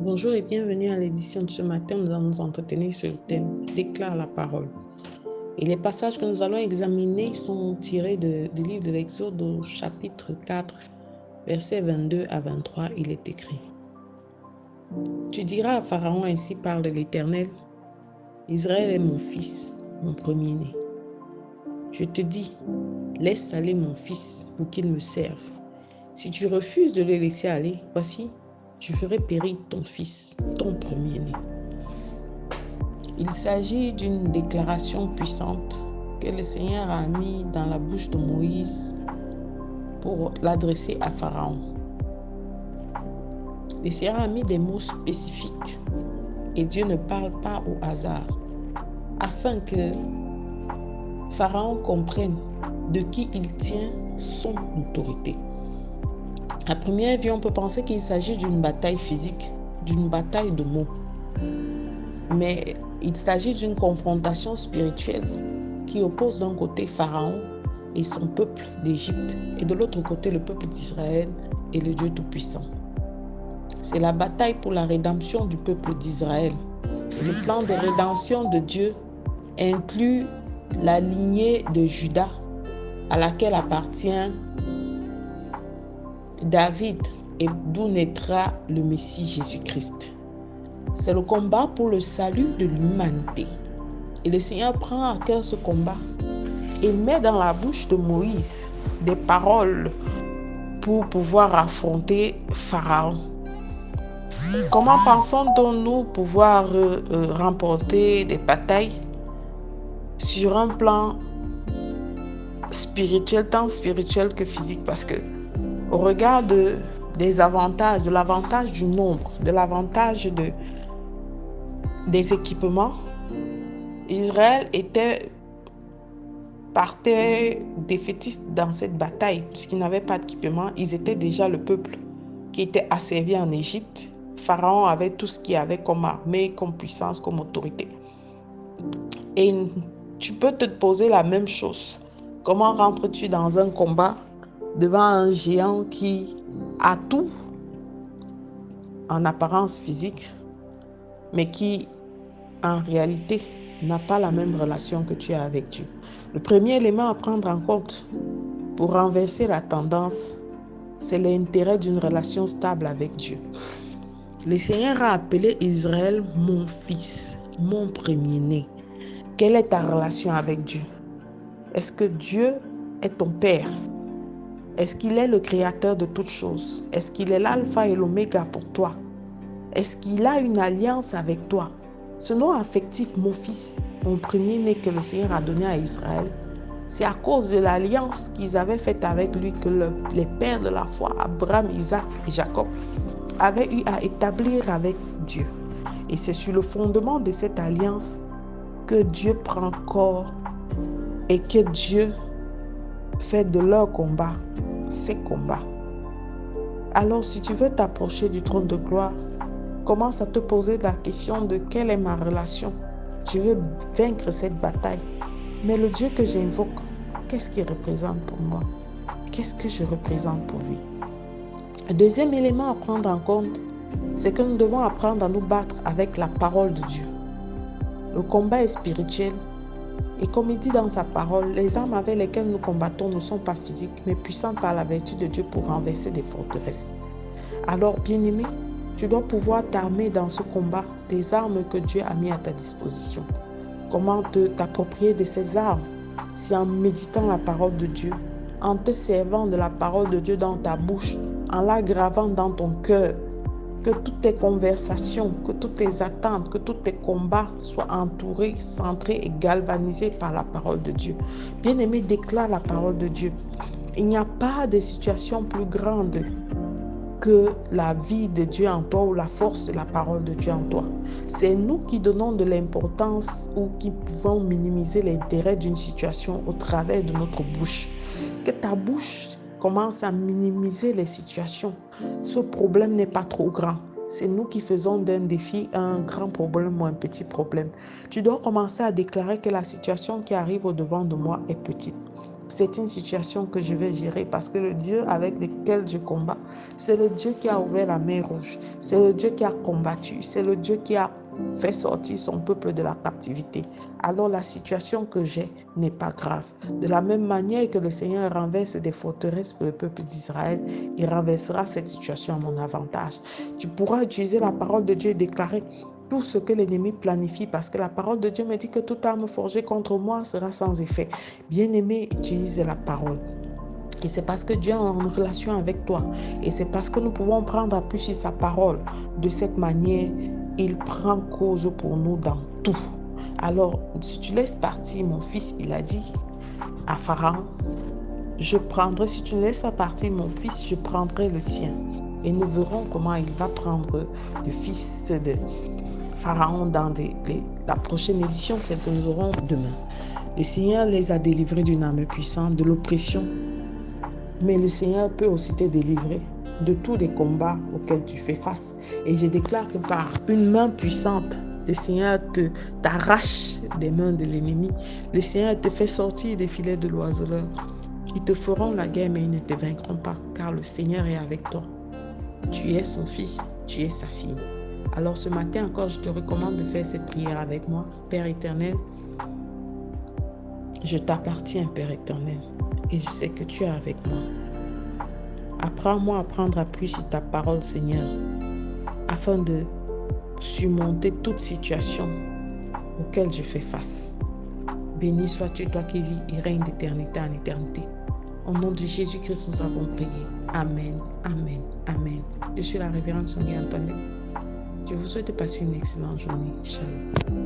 Bonjour et bienvenue à l'édition de ce matin. Nous allons nous entretenir sur le thème Déclare la parole. Et les passages que nous allons examiner sont tirés du livre de l'Exode au chapitre 4, versets 22 à 23. Il est écrit: Tu diras à Pharaon, ainsi parle l'Éternel, Israël est mon fils, mon premier-né. Je te dis, laisse aller mon fils pour qu'il me serve. Si tu refuses de le laisser aller, voici, je ferai périr ton fils, ton premier-né. Il s'agit d'une déclaration puissante que le Seigneur a mis dans la bouche de Moïse pour l'adresser à Pharaon. Le Seigneur a mis des mots spécifiques et Dieu ne parle pas au hasard, afin que Pharaon comprenne de qui il tient son autorité. À première vue, on peut penser qu'il s'agit d'une bataille physique, d'une bataille de mots. Mais il s'agit d'une confrontation spirituelle qui oppose d'un côté Pharaon et son peuple d'Égypte et de l'autre côté le peuple d'Israël et le Dieu Tout-Puissant. C'est la bataille pour la rédemption du peuple d'Israël. Le plan de rédemption de Dieu inclut la lignée de Juda à laquelle appartient David et d'où naîtra le Messie Jésus-Christ. C'est le combat pour le salut de l'humanité. Et le Seigneur prend à cœur ce combat et met dans la bouche de Moïse des paroles pour pouvoir affronter Pharaon. Comment pensons-nous pouvoir remporter des batailles sur un plan spirituel, tant spirituel que physique? Parce que au regard des avantages, de l'avantage du nombre, de l'avantage des équipements, Israël partait défaitiste dans cette bataille puisqu'ils n'avaient pas d'équipement. Ils étaient déjà le peuple qui était asservi en Égypte. Pharaon avait tout ce qu'il avait comme armée, comme puissance, comme autorité. Et tu peux te poser la même chose. Comment rentres-tu dans un combat devant un géant qui a tout en apparence physique, mais qui en réalité n'a pas la même relation que tu as avec Dieu? Le premier élément à prendre en compte pour renverser la tendance, c'est l'intérêt d'une relation stable avec Dieu. Le Seigneur a appelé Israël mon fils, mon premier-né. Quelle est ta relation avec Dieu? Est-ce que Dieu est ton Père? Est-ce qu'il est le créateur de toutes choses? Est-ce qu'il est l'alpha et l'oméga pour toi? Est-ce qu'il a une alliance avec toi? Ce nom affectif, mon fils, mon premier-né que le Seigneur a donné à Israël, c'est à cause de l'alliance qu'ils avaient faite avec lui que les pères de la foi, Abraham, Isaac et Jacob, avaient eu à établir avec Dieu. Et c'est sur le fondement de cette alliance que Dieu prend corps et que Dieu fait de leur combat ses combats. Alors, si tu veux t'approcher du trône de gloire, commence à te poser la question de quelle est ma relation. Je veux vaincre cette bataille. Mais le Dieu que j'invoque, qu'est-ce qu'il représente pour moi? Qu'est-ce que je représente pour lui? Le deuxième élément à prendre en compte, c'est que nous devons apprendre à nous battre avec la parole de Dieu. Le combat est spirituel. Et comme il dit dans sa parole, les armes avec lesquelles nous combattons ne sont pas physiques, mais puissantes par la vertu de Dieu pour renverser des forteresses. Alors, bien-aimé, tu dois pouvoir t'armer dans ce combat des armes que Dieu a mis à ta disposition. Comment t'approprier de ces armes? C'est en méditant la parole de Dieu, en te servant de la parole de Dieu dans ta bouche, en la gravant dans ton cœur, que toutes tes conversations, que toutes tes attentes, que tous tes combats soient entourés, centrés et galvanisés par la parole de Dieu. Bien-aimé, déclare la parole de Dieu. Il n'y a pas de situation plus grande que la vie de Dieu en toi ou la force de la parole de Dieu en toi. C'est nous qui donnons de l'importance ou qui pouvons minimiser l'intérêt d'une situation au travers de notre bouche. Que ta bouche commence à minimiser les situations. Ce problème n'est pas trop grand. C'est nous qui faisons d'un défi un grand problème ou un petit problème. Tu dois commencer à déclarer que la situation qui arrive au-devant de moi est petite. C'est une situation que je vais gérer parce que le Dieu avec lequel je combats, c'est le Dieu qui a ouvert la mer Rouge. C'est le Dieu qui a combattu. C'est le Dieu qui a fait sortir son peuple de la captivité. Alors la situation que j'ai n'est pas grave. De la même manière que le Seigneur renverse des forteresses pour le peuple d'Israël, il renversera cette situation à mon avantage. Tu pourras utiliser la parole de Dieu et déclarer tout ce que l'ennemi planifie, parce que la parole de Dieu me dit que toute arme forgée contre moi sera sans effet. Bien-aimé, utilise la parole. Et c'est parce que Dieu est en relation avec toi. Et c'est parce que nous pouvons prendre appui sur sa parole. De cette manière, il prend cause pour nous dans tout. Alors, si tu laisses partir mon fils, il a dit à Pharaon, je prendrai, si tu laisses partir mon fils, je prendrai le tien. Et nous verrons comment il va prendre le fils de Pharaon dans la prochaine édition, celle que nous aurons demain. Le Seigneur les a délivrés d'une arme puissante, de l'oppression. Mais le Seigneur peut aussi te délivrer de tous les combats auxquels tu fais face. Et je déclare que par une main puissante, le Seigneur t'arrache des mains de l'ennemi. Le Seigneur te fait sortir des filets de l'oiseleur. Ils te feront la guerre, mais ils ne te vaincront pas, car le Seigneur est avec toi. Tu es son fils, tu es sa fille. Alors ce matin encore, je te recommande de faire cette prière avec moi. Père éternel, je t'appartiens, Père éternel, et je sais que tu es avec moi. Apprends-moi à prendre appui sur ta parole, Seigneur, afin de surmonter toute situation auquel je fais face. Béni sois-tu, toi qui vis et règnes d'éternité en éternité. Au nom de Jésus-Christ, nous avons prié. Amen, amen, amen. Je suis la révérende Sonia Antoinette. Je vous souhaite de passer une excellente journée. Shalom.